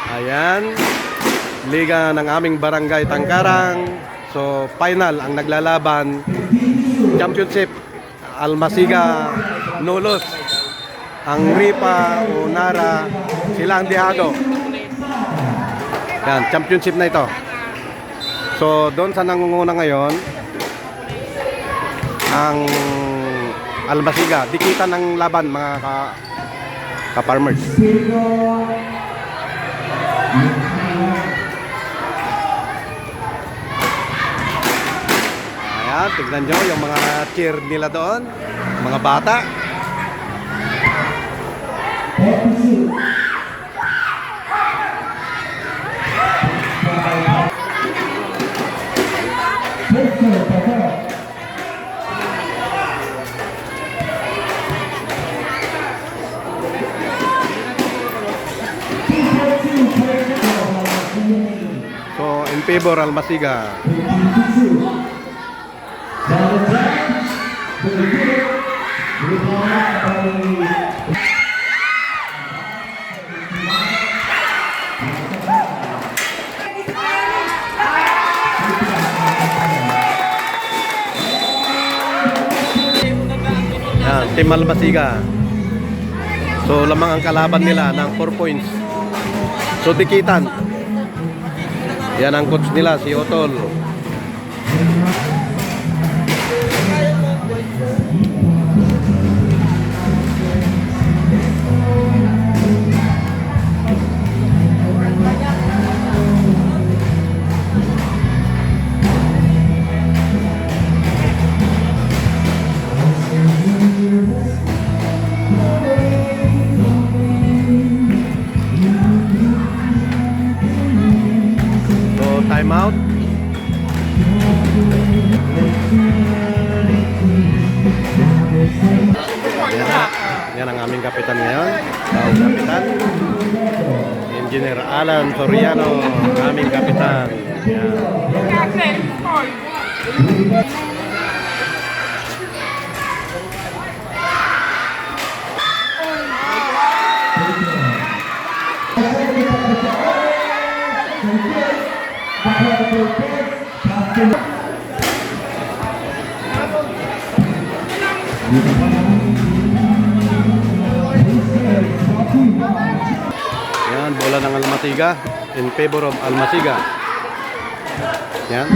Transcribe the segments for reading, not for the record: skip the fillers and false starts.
Ayan, liga ng aming barangay Tangkarang. So final ang naglalaban, championship, Almasiga Nulos, ang Ripa o Nara, sila ang Dihado. Yan, championship na ito. So doon sa nangunguna ngayon, ang Almasiga, dikitan ng laban mga ka-farmers. Ayan, tignan nyo yung mga cheer nila doon, mga bata. So, in favor Almasiga. Yan, Team Almasiga. So, lamang ang kalaban nila ng 4 points. So, dikitan. Yan ang coach nila, si Otol. Time out. Yan ang aming kapitan ngayon. Kapitan Engineer Alan Soriano, aming kapitan. Yan. Yan, bola ng Almasiga in favor of Almasiga. Yan.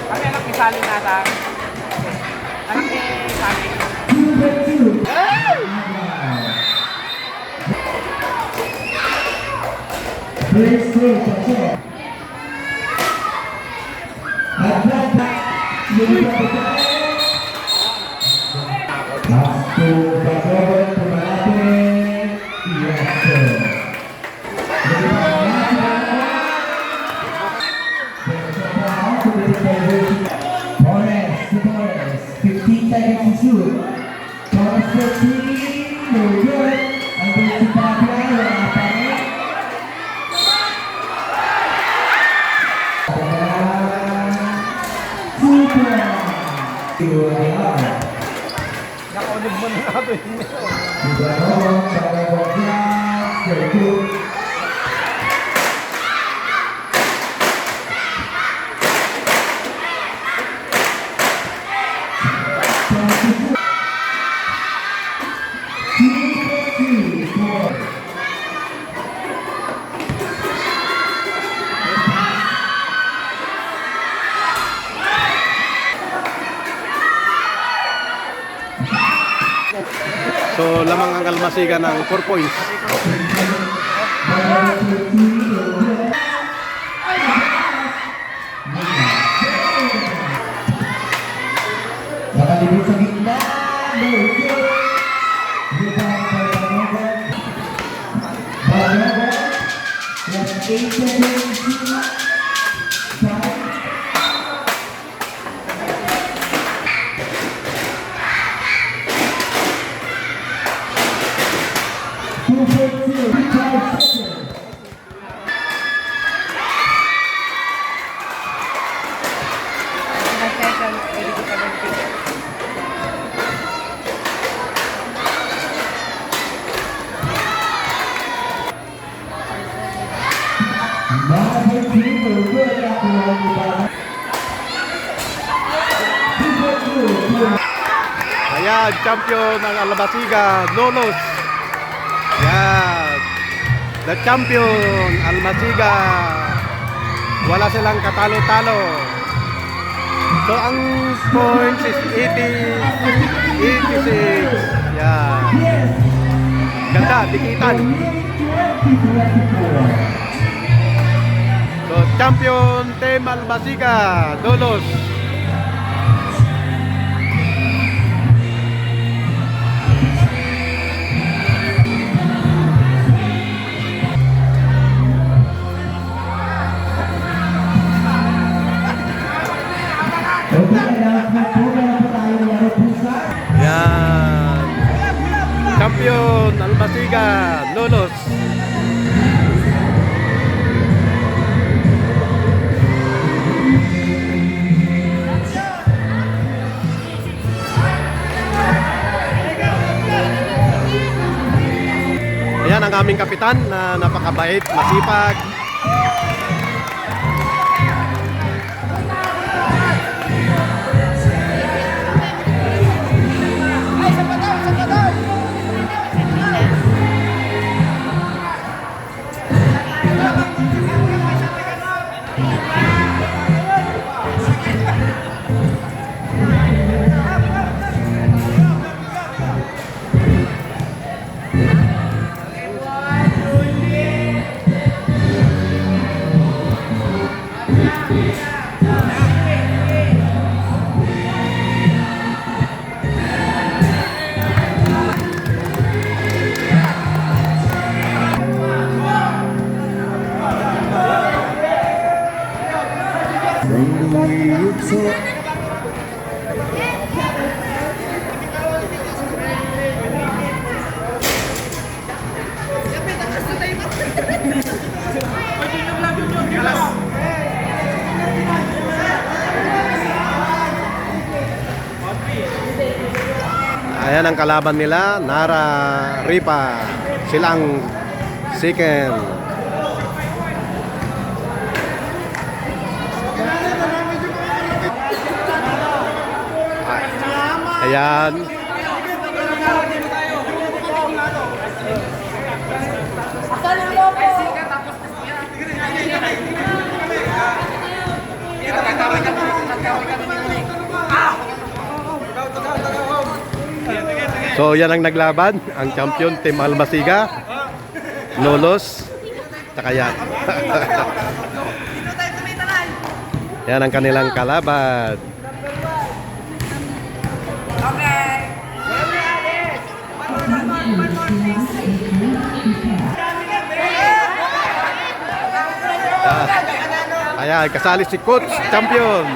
Kami anak isali nata. Anak isali. Torres, 15 seconds to shoot. Torres 13, no good. Under si Pablo, wala pa rin. Super! Nakaunod mo na ako yun. So, lamang ang Almasiga ng 4 points. Nakalibig sa gitna. Bago. Plus 8 seconds. 242, 5 seconds. Number 2, good afternoon. Ayan, champion ng Almasiga, Lolos. Yan. The champion, Almasiga. Wala silang katalo-talo. So, ang points is 86. Yan. Ganda, dikitan. So, champion Team Almasiga, Lolos. Yan. Champion Almasiga, Lolos. Ayan ang aming kapitan na napakabait, masipag. Ayan ang kalaban nila, Nara Ripa. Silang second. Ayan. So yan ang naglaban, ang champion Team Almasiga, Lolos, tsaka yan. Yan ang kanilang kalaban. Ayan, kasali si Coach Champion.